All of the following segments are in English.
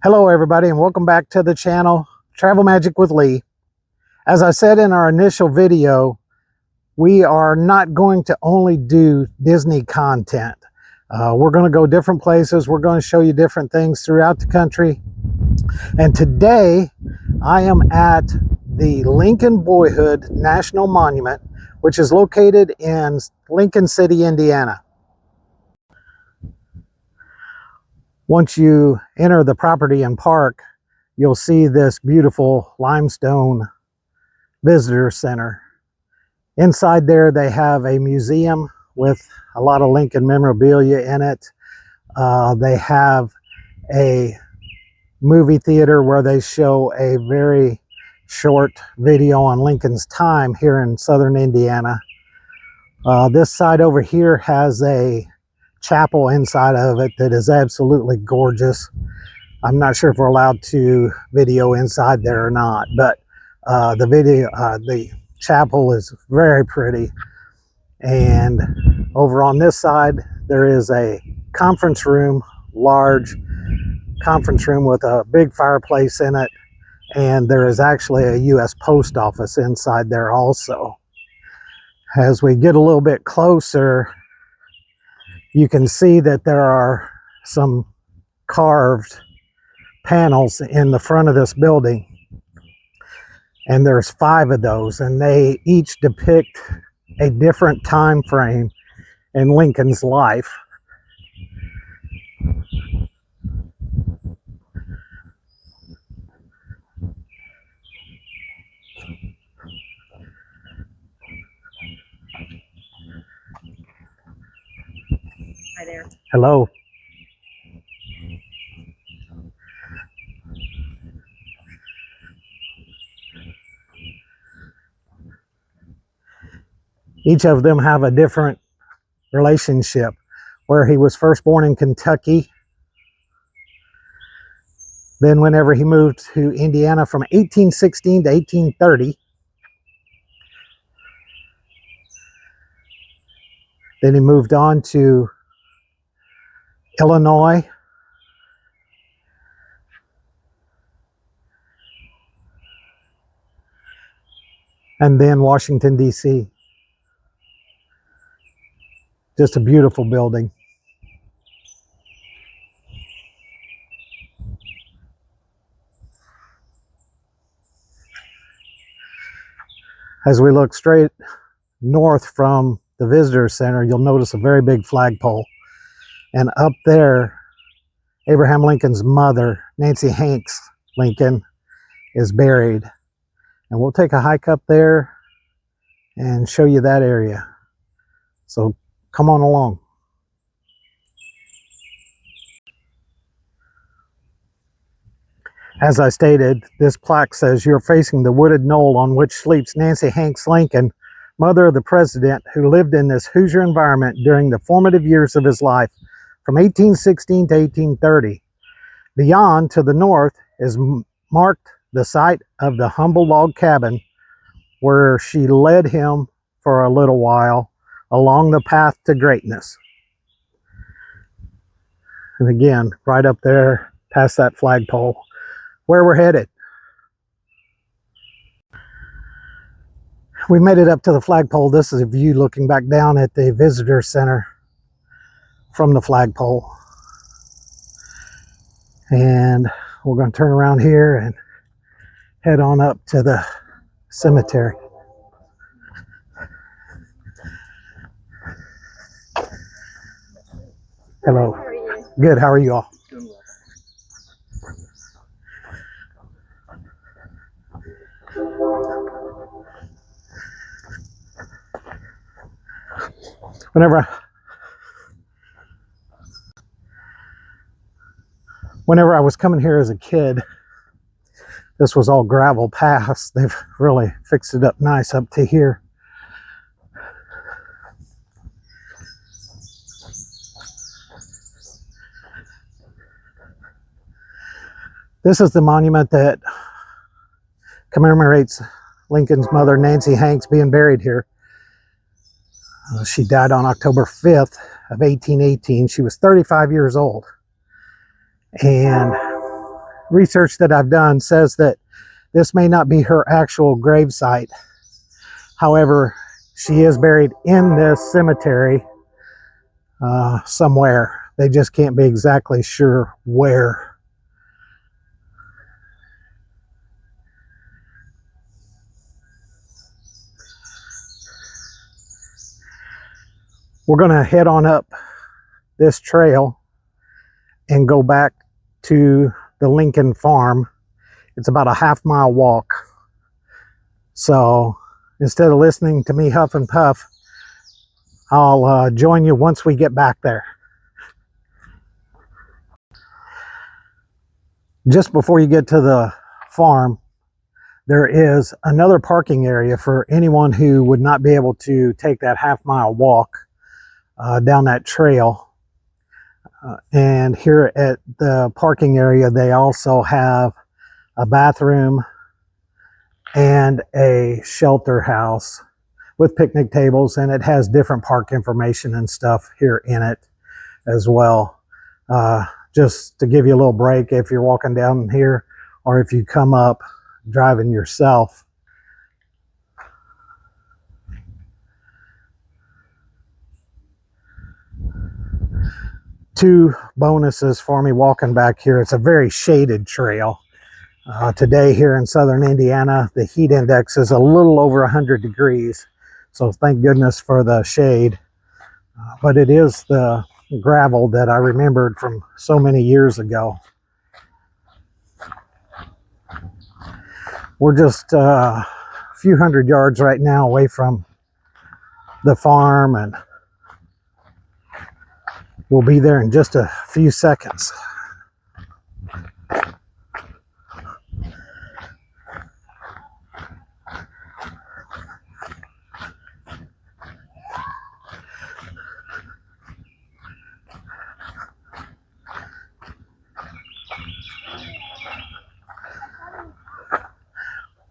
Hello everybody, and welcome back to the channel Travel Magic with Lee. As I said in our initial video, we are not going to only do Disney content. We're going to go different places. We're going to show you different things throughout the country. And today I am at the Lincoln Boyhood National Monument, which is located in Lincoln City, Indiana. Once you enter the property and park, you'll see this beautiful limestone visitor center. Inside there, they have a museum with a lot of Lincoln memorabilia in it. They have a movie theater where they show a very short video on Lincoln's time here in southern Indiana. This side over here has a chapel inside of it that is absolutely gorgeous. I'm not sure if we're allowed to video inside there or not, but the chapel is very pretty. And over on this side, there is a conference room, large conference room with a big fireplace in it. And there is actually a U.S. Post Office inside there also. As we get a little bit closer, you can see that there are some carved panels in the front of this building. And there's 5 of those, and they each depict a different time frame in Lincoln's life. Hi there. Hello. Each of them have a different relationship, where he was first born in Kentucky. Then whenever he moved to Indiana from 1816 to 1830. Then he moved on to Illinois. And then Washington, D.C. Just a beautiful building. As we look straight north from the visitor center, you'll notice a very big flagpole. And up there, Abraham Lincoln's mother, Nancy Hanks Lincoln, is buried. And we'll take a hike up there and show you that area. So come on along. As I stated, this plaque says, "You're facing the wooded knoll on which sleeps Nancy Hanks Lincoln, mother of the president, who lived in this Hoosier environment during the formative years of his life from 1816 to 1830. Beyond, to the north, is marked the site of the humble log cabin where she led him for a little while along the path to greatness." And again, right up there past that flagpole, where we're headed. We made it up to the flagpole. This is a view looking back down at the visitor center from the flagpole. And we're going to turn around here and head on up to the cemetery. Hello. How are you? Good. How are you all? Doing well. Whenever I was coming here as a kid, this was all gravel paths. They've really fixed it up nice up to here. This is the monument that commemorates Lincoln's mother, Nancy Hanks, being buried here. She died on October 5th of 1818. She was 35 years old. And research that I've done says that this may not be her actual gravesite. However, she is buried in this cemetery somewhere. They just can't be exactly sure where. We're going to head on up this trail and go back to the Lincoln farm. It's about a half-mile walk. So instead of listening to me huff and puff, I'll join you once we get back there. Just before you get to the farm, there is another parking area for anyone who would not be able to take that half-mile walk down that trail. And here at the parking area, they also have a bathroom and a shelter house with picnic tables, and it has different park information and stuff here in it as well. Just to give you a little break if you're walking down here, or if you come up driving yourself. Two bonuses for me walking back here. It's a very shaded trail. Today here in southern Indiana, the heat index is a little over 100 degrees. So thank goodness for the shade. But it is the gravel that I remembered from so many years ago. We're just a few hundred yards right now away from the farm, and we'll be there in just a few seconds.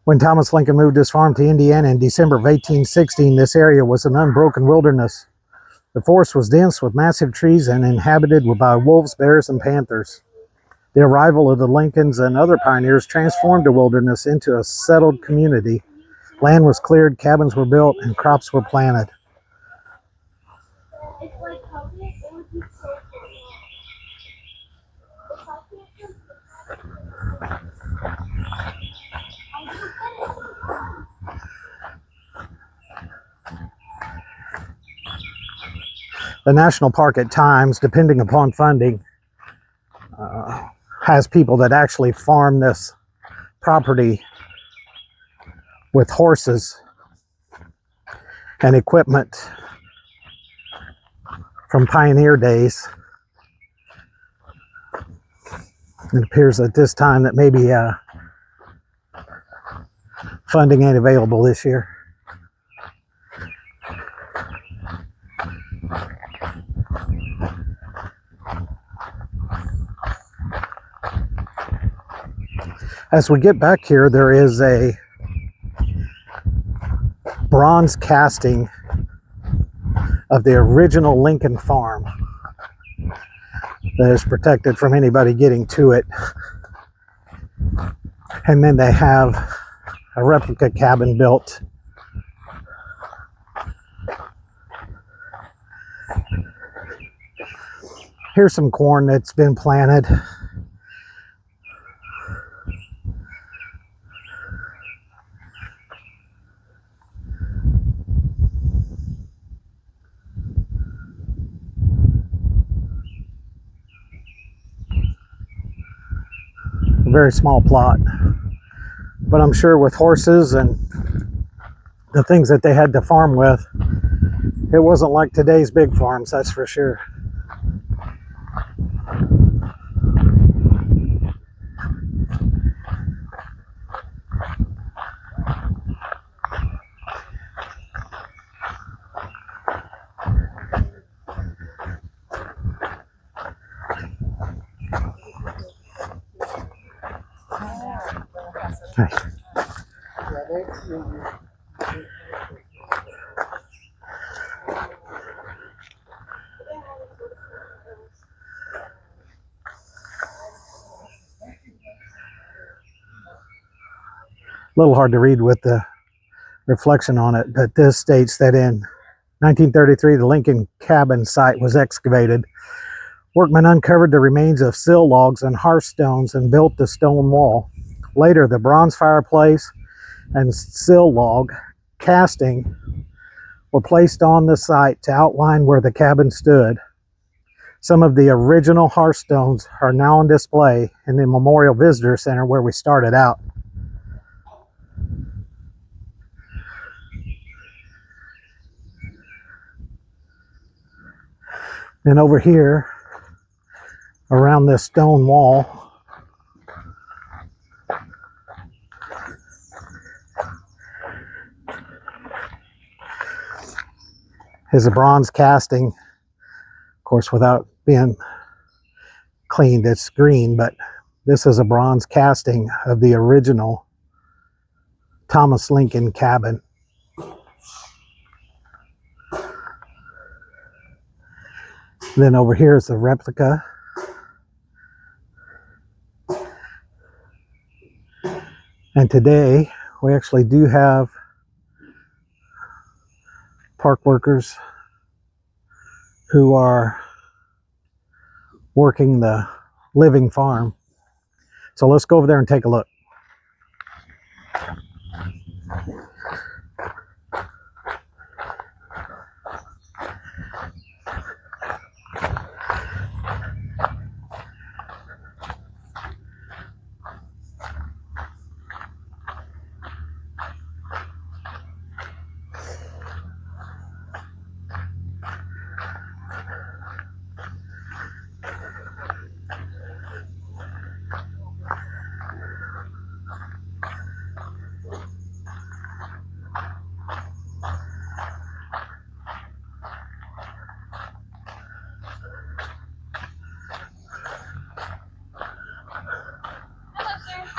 When Thomas Lincoln moved his farm to Indiana in December of 1816, this area was an unbroken wilderness. The forest was dense with massive trees and inhabited by wolves, bears, and panthers. The arrival of the Lincolns and other pioneers transformed the wilderness into a settled community. Land was cleared, cabins were built, and crops were planted. The national park at times, depending upon funding, has people that actually farm this property with horses and equipment from pioneer days. It appears at this time that maybe funding ain't available this year. As we get back here, there is a bronze casting of the original Lincoln farm that is protected from anybody getting to it. And then they have a replica cabin built. Here's some corn that's been planted. A very small plot, but I'm sure with horses and the things that they had to farm with, it wasn't like today's big farms, that's for sure. Okay. little hard to read with the reflection on it, but this states that in 1933, the Lincoln cabin site was excavated. Workmen uncovered the remains of sill logs and hearthstones and built the stone wall. Later, the bronze fireplace and sill log casting were placed on the site to outline where the cabin stood. Some of the original hearthstones are now on display in the Memorial Visitor Center where we started out. And over here, around this stone wall, is a bronze casting. Of course, without being cleaned, it's green, but this is a bronze casting of the original Thomas Lincoln cabin. Then over here is the replica. And today we actually do have park workers who are working the living farm. So let's go over there and take a look.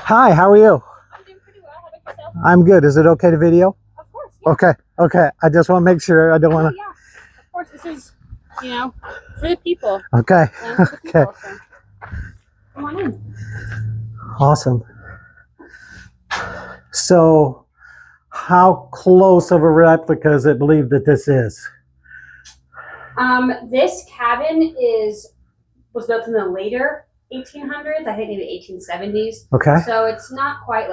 Hi, how are you? I'm doing pretty well. How about yourself? I'm good. Is it okay to video? Of course. Yeah. Okay. I just want to make sure. I don't want to. Yeah. Of course, this is, for the people. Okay. And for the Okay. people, so. Come on in. Awesome. So, how close of a replica is it believed that this is? This cabin was built in the later 1800s. I think maybe 1870s. Okay. So it's not quite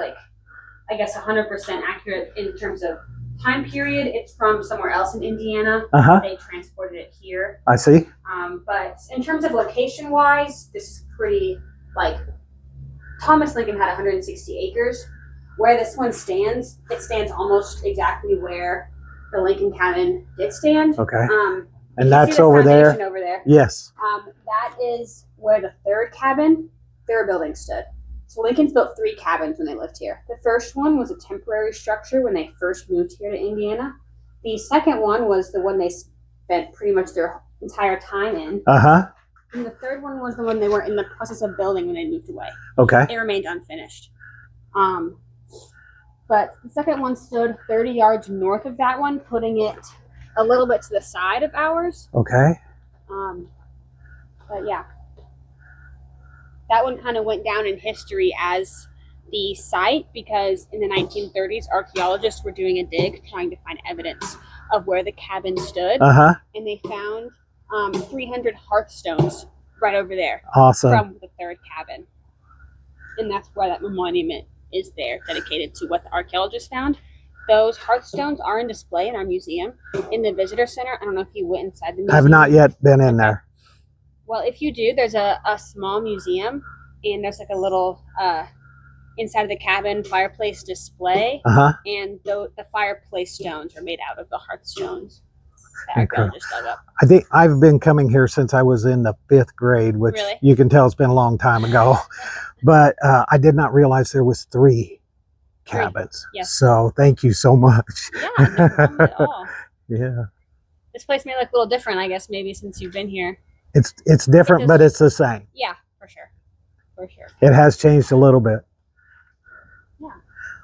100% accurate in terms of time period. It's from somewhere else in Indiana. They transported it here. I see. But in terms of location-wise, this is pretty, Thomas Lincoln had 160 acres. Where this one stands, it stands almost exactly where the Lincoln cabin did stand. Okay. And you that's see the over there? foundation over there. Yes. That is where the third cabin, their building stood. So Lincoln's built 3 cabins when they lived here. The first one was a temporary structure when they first moved here to Indiana. The second one was the one they spent pretty much their entire time in. And the third one was the one they were in the process of building when they moved away. Okay. It remained unfinished. But the second one stood 30 yards north of that one, putting it a little bit to the side of ours. Okay. But yeah, that one kind of went down in history as the site because in the 1930s, archaeologists were doing a dig trying to find evidence of where the cabin stood. And they found 300 hearthstones right over there. Awesome. From the third cabin. And that's why that monument is there, dedicated to what the archaeologists found. Those hearthstones are in display in our museum in the visitor center. I don't know if you went inside the museum. I've not yet been in there. Well, if you do, there's a small museum, and there's a little inside of the cabin fireplace display. And the fireplace stones are made out of the hearthstones that archaeologists dug up. I think I've been coming here since I was in the 5th grade, which Really? you can tell it's been a long time ago. But I did not realize there was 3 cabins. Yes. So thank you so much. Yeah, no problem at all. Yeah. This place may look a little different, I guess, maybe since you've been here. It's different, but it's the same. Yeah, for sure. For sure. It has changed a little bit. Yeah.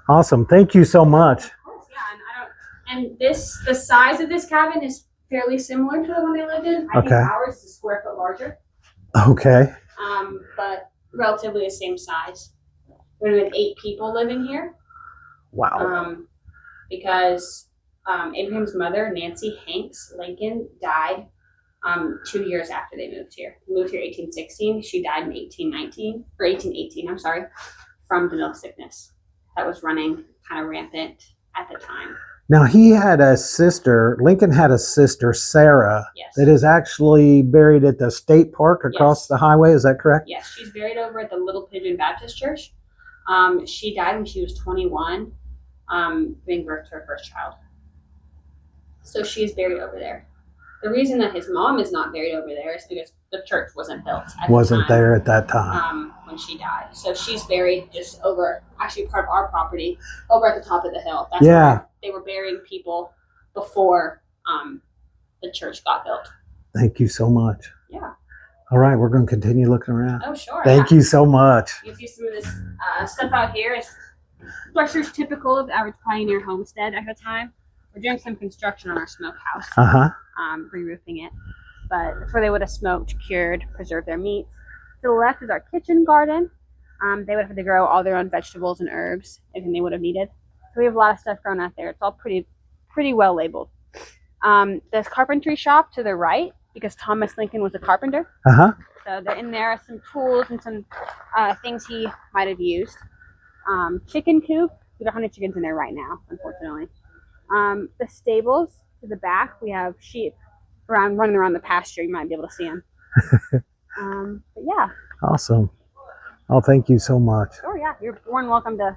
Awesome. Thank you so much. Of course, yeah. And the size of this cabin is fairly similar to the one they lived in. I think ours is a square foot larger. Okay. But relatively the same size. We're with 8 people living here. Wow. Because Abraham's mother, Nancy Hanks Lincoln, died 2 years after they moved here. They moved here 1816. She died in 1819 or 1818. I'm sorry, from the milk sickness that was running kind of rampant at the time. Now, he had a sister, Lincoln had a sister, Sarah, Yes. that is actually buried at the state park across Yes. the highway. Is that correct? Yes, she's buried over at the Little Pigeon Baptist Church. She died when she was 21, giving birth to her first child. So she's buried over there. The reason that his mom is not buried over there is because the church wasn't built Wasn't there at that time. When she died. So she's buried just over, actually part of our property, over at the top of the hill. That's where they were burying people before the church got built. Thank you so much. Yeah. All right, we're going to continue looking around. Oh, sure. Thank you so much. You see some of this stuff out here is structures typical of the average pioneer homestead at the time. We're doing some construction on our smokehouse. Re-roofing it. But before they would have smoked, cured, preserved their meats. To the left is our kitchen garden. They would have to grow all their own vegetables and herbs, anything they would have needed. So we have a lot of stuff grown out there. It's all pretty well labeled. This carpentry shop to the right, because Thomas Lincoln was a carpenter. So they're in there, some tools and some things he might have used. Chicken coop. We don't have any chickens in there right now, unfortunately. The stables to the back, we have sheep running around the pasture. You might be able to see them. But yeah. Awesome. Oh, thank you so much. Sure, yeah. You're more than welcome to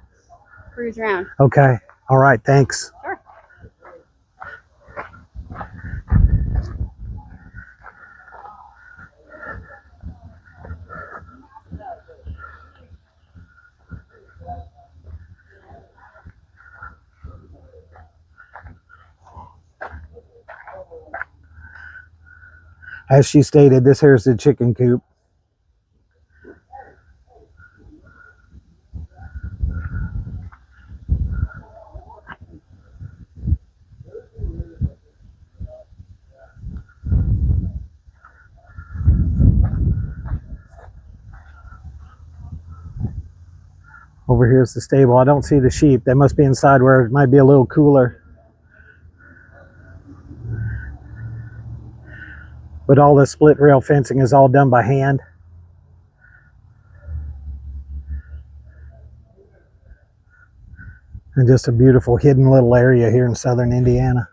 cruise around. Okay. All right. Thanks. Sure. As she stated, this here is the chicken coop. Over here is the stable. I don't see the sheep. They must be inside where it might be a little cooler. But all the split rail fencing is all done by hand. And just a beautiful hidden little area here in southern Indiana.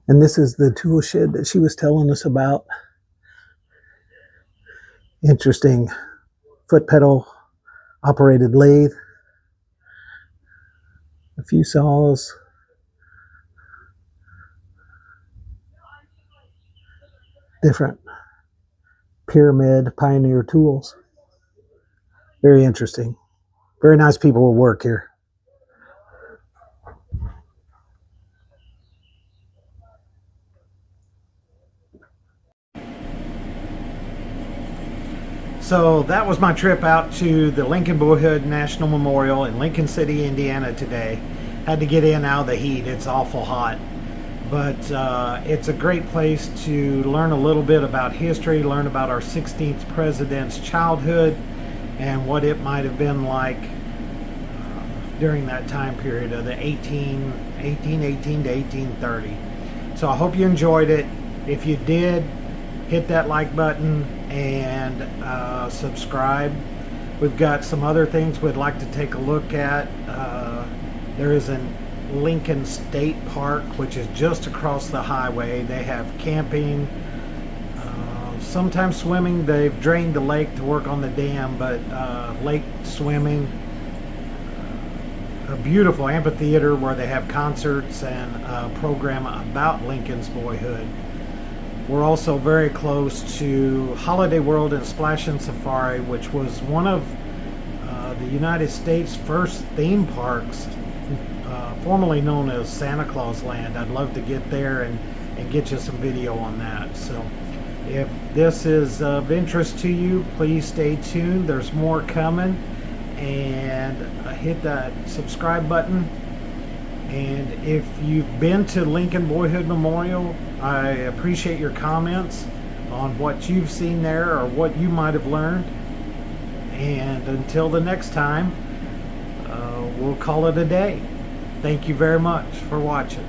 And this is the tool shed that she was telling us about. Interesting foot pedal operated lathe. A few saws. Different pyramid pioneer tools. Very interesting. Very nice people who work here. So that was my trip out to the Lincoln Boyhood National Memorial in Lincoln City, Indiana today. Had to get in out of the heat. It's awful hot. But it's a great place to learn a little bit about history, learn about our 16th president's childhood and what it might have been like during that time period of the 1818 to 1830. So I hope you enjoyed it. If you did, hit that like button and subscribe. We've got some other things we'd like to take a look at. There is an Lincoln State Park, which is just across the highway. They have camping, sometimes swimming. They've drained the lake to work on the dam, but lake swimming. A beautiful amphitheater where they have concerts and a program about Lincoln's boyhood. We're also very close to Holiday World and Splash and Safari, which was one of the United States' first theme parks, formerly known as Santa Claus Land. I'd love to get there and get you some video on that. So if this is of interest to you, please stay tuned. There's more coming, and hit that subscribe button And if you've been to Lincoln Boyhood Memorial, I appreciate your comments on what you've seen there or what you might have learned. And until the next time, we'll call it a day. Thank you very much for watching.